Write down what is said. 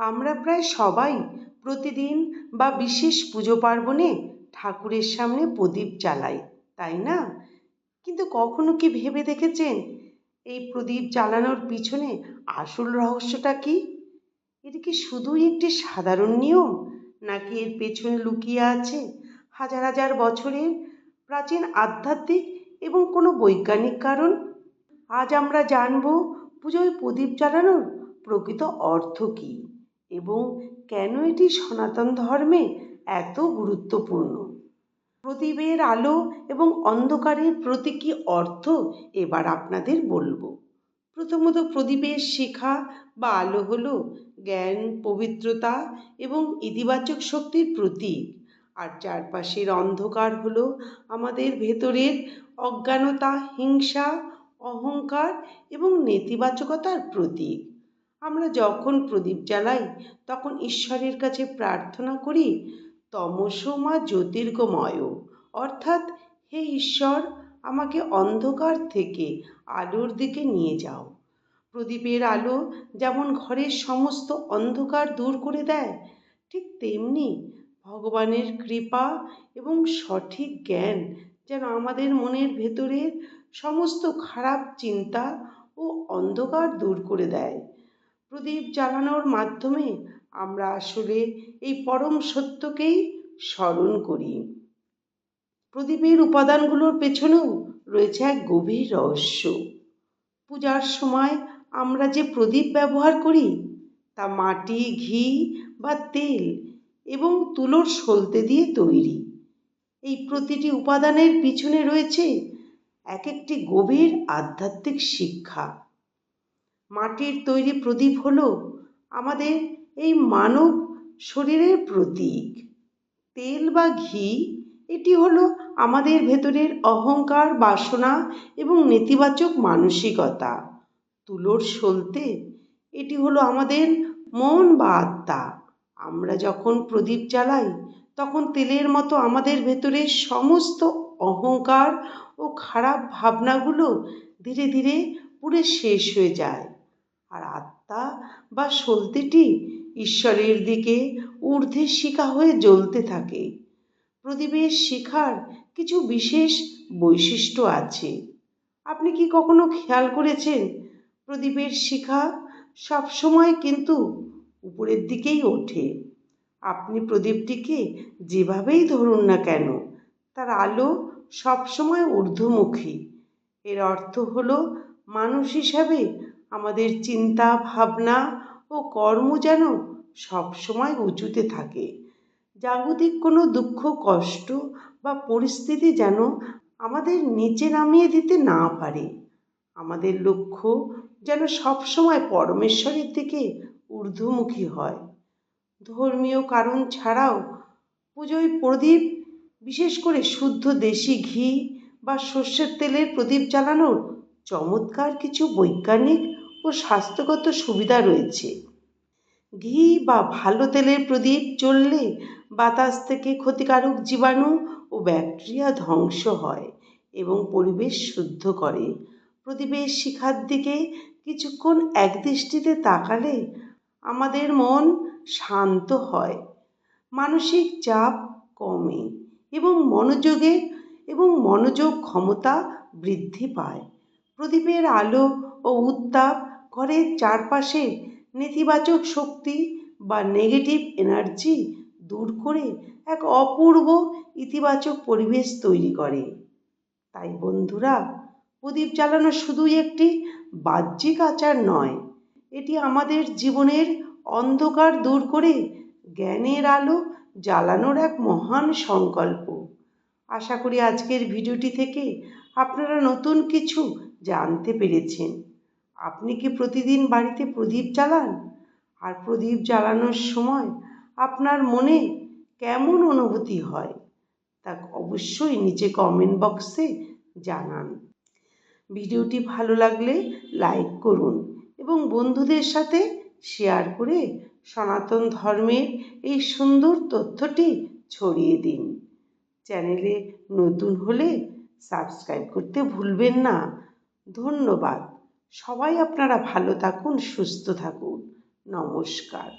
আমরা প্রায় সবাই প্রতিদিন বা বিশেষ পুজো পার্বণে ঠাকুরের সামনে প্রদীপ জ্বালাই, তাই না? কিন্তু কখনো কি ভেবে দেখেছেন এই প্রদীপ জ্বালানোর পিছনে আসল রহস্যটা কি? এটা কি শুধুই একটি সাধারণ নিয়ম, নাকি এর পেছনে লুকিয়ে আছে হাজার হাজার বছরের প্রাচীন আধ্যাত্মিক এবং কোনো বৈজ্ঞানিক কারণ? আজ আমরা জানব পুজোয় প্রদীপ জ্বালানোর প্রকৃত অর্থ কী এবং কেন এটি সনাতন ধর্মে এত গুরুত্বপূর্ণ। প্রদীপের আলো এবং অন্ধকারের প্রতি কী অর্থ এবার আপনাদের বলবো। প্রথমত, প্রদীপের শিখা বা আলো হলো জ্ঞান, পবিত্রতা এবং ইতিবাচক শক্তির প্রতীক। আর চারপাশের অন্ধকার হলো আমাদের ভেতরের অজ্ঞানতা, হিংসা, অহংকার এবং নেতিবাচকতার প্রতীক। আমরা যখন প্রদীপ জ্বালাই তখন ঈশ্বরের কাছে প্রার্থনা করি, তমসো মা জ্যোতির্গময়, অর্থাৎ হে ঈশ্বর, আমাকে অন্ধকার থেকে আলোর দিকে নিয়ে যাও। প্রদীপের আলো যেমন ঘরের সমস্ত অন্ধকার দূর করে দেয়, ঠিক তেমনি ভগবানের কৃপা এবং সঠিক জ্ঞান যেন আমাদের মনের ভেতরের সমস্ত খারাপ চিন্তা ও অন্ধকার দূর করে দেয়। প্রদীপ জ্বালানোর মাধ্যমে আমরা আসলে এই পরম সত্যকেই স্মরণ করি। প্রদীপের উপাদানগুলোর পেছনেও রয়েছে এক গভীর রহস্য। পূজার সময় আমরা যে প্রদীপ ব্যবহার করি তা মাটি, ঘি বা তেল এবং তুলোর সলতে দিয়ে তৈরি। এই প্রতিটি উপাদানের পিছনে রয়েছে এক একটি গভীর আধ্যাত্মিক শিক্ষা। মাটির তৈরি প্রদীপ হলো আমাদের এই মানব শরীরের প্রতীক। তেল বা ঘি, এটি হলো আমাদের ভেতরের অহংকার, বাসনা এবং নেতিবাচক মানসিকতা। তুলোর সলতে, এটি হলো আমাদের মন বা আত্মা। আমরা যখন প্রদীপ জ্বালাই তখন তেলের মতো আমাদের ভেতরের সমস্ত অহংকার ও খারাপ ভাবনাগুলো ধীরে ধীরে পুড়ে শেষ হয়ে যায়। আর আত্মা বা সলতেটি ঈশ্বরের দিকে ঊর্ধ্বে শিখা হয়ে জ্বলতে থাকে। প্রদীপের শিখার কিছু বিশেষ বৈশিষ্ট্য আছে। আপনি কি কখনো খেয়াল করেছেন প্রদীপের শিখা সবসময় কিন্তু উপরের দিকেই ওঠে? আপনি প্রদীপটিকে যেভাবেই ধরুন না কেন, তার আলো সবসময় ঊর্ধ্বমুখী। এর অর্থ হলো মানুষ হিসাবে আমাদের চিন্তা, ভাবনা ও কর্ম যেন সবসময় উঁচুতে থাকে। জাগতিক কোনো দুঃখ, কষ্ট বা পরিস্থিতি যেন আমাদের নিচে নামিয়ে দিতে না পারে। আমাদের লক্ষ্য যেন সবসময় পরমেশ্বরের দিকে ঊর্ধ্বমুখী হয়। ধর্মীয় কারণ ছাড়াও পুজোয় প্রদীপ, বিশেষ করে শুদ্ধ দেশি ঘি বা সর্ষের তেলের প্রদীপ জ্বালানোর চমৎকার কিছু বৈজ্ঞানিক ও স্বাস্থ্যগত সুবিধা রয়েছে। ঘি বা ভালো তেলের প্রদীপ জ্বললে বাতাস থেকে ক্ষতিকারক জীবাণু ও ব্যাকটেরিয়া ধ্বংস হয় এবং পরিবেশ শুদ্ধ করে। প্রদীপের শিখার দিকে কিছুক্ষণ একদৃষ্টিতে তাকালে আমাদের মন শান্ত হয়, মানসিক চাপ কমে এবং মনোযোগ ক্ষমতা বৃদ্ধি পায়। প্রদীপের আলো ও উত্তাপ ঘরের চারপাশে নেতিবাচক শক্তি বা নেগেটিভ এনার্জি দূর করে এক অপূর্ব ইতিবাচক পরিবেশ তৈরি করে। তাই বন্ধুরা, প্রদীপ জ্বালানো শুধুই একটি বাহ্যিক আচার নয়, এটি আমাদের জীবনের অন্ধকার দূর করে জ্ঞানের আলো জ্বালানোর এক মহান সংকল্প। আশা করি আজকের ভিডিওটি থেকে আপনারা নতুন কিছু জানতে পেরেছেন। আপনি কি প্রতিদিন বাড়িতে প্রদীপ জ্বালান? আর প্রদীপ জ্বালানোর সময় আপনার মনে কেমন অনুভূতি হয় তা অবশ্যই নিচে কমেন্ট বক্সে জানান। ভিডিওটি ভালো লাগলে লাইক করুন এবং বন্ধুদের সাথে শেয়ার করে সনাতন ধর্মের এই সুন্দর তথ্যটি ছড়িয়ে দিন। চ্যানেলে নতুন হলে সাবস্ক্রাইব করতে ভুলবেন না। ধন্যবাদ। সবাই আপনারা ভালো থাকুন, সুস্থ থাকুন। নমস্কার।